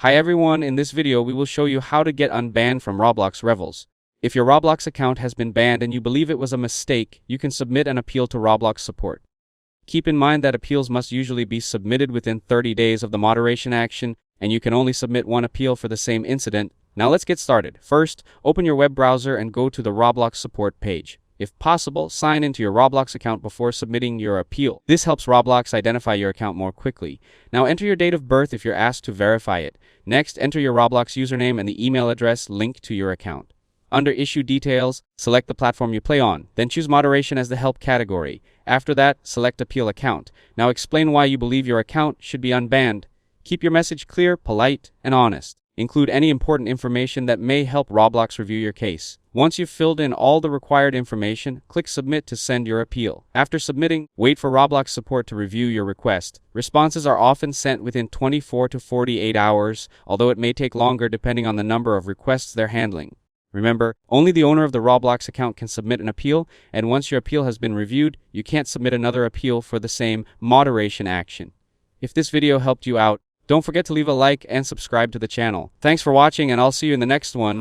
Hi everyone, in this video we will show you how to get unbanned from Roblox Revels. If your Roblox account has been banned and you believe it was a mistake, you can submit an appeal to Roblox support. Keep in mind that appeals must usually be submitted within 30 days of the moderation action, and you can only submit one appeal for the same incident. Now let's get started. First, open your web browser and go to the Roblox support page. If possible, sign into your Roblox account before submitting your appeal. This helps Roblox identify your account more quickly. Now enter your date of birth if you're asked to verify it. Next, enter your Roblox username and the email address linked to your account. Under Issue Details, select the platform you play on. Then choose Moderation as the Help category. After that, select Appeal Account. Now explain why you believe your account should be unbanned. Keep your message clear, polite, and honest. Include any important information that may help Roblox review your case. Once you've filled in all the required information, click Submit to send your appeal. After submitting, wait for Roblox support to review your request. Responses are often sent within 24 to 48 hours, although it may take longer depending on the number of requests they're handling. Remember, only the owner of the Roblox account can submit an appeal, and once your appeal has been reviewed, you can't submit another appeal for the same moderation action. If this video helped you out, don't forget to leave a like and subscribe to the channel. Thanks for watching, and I'll see you in the next one.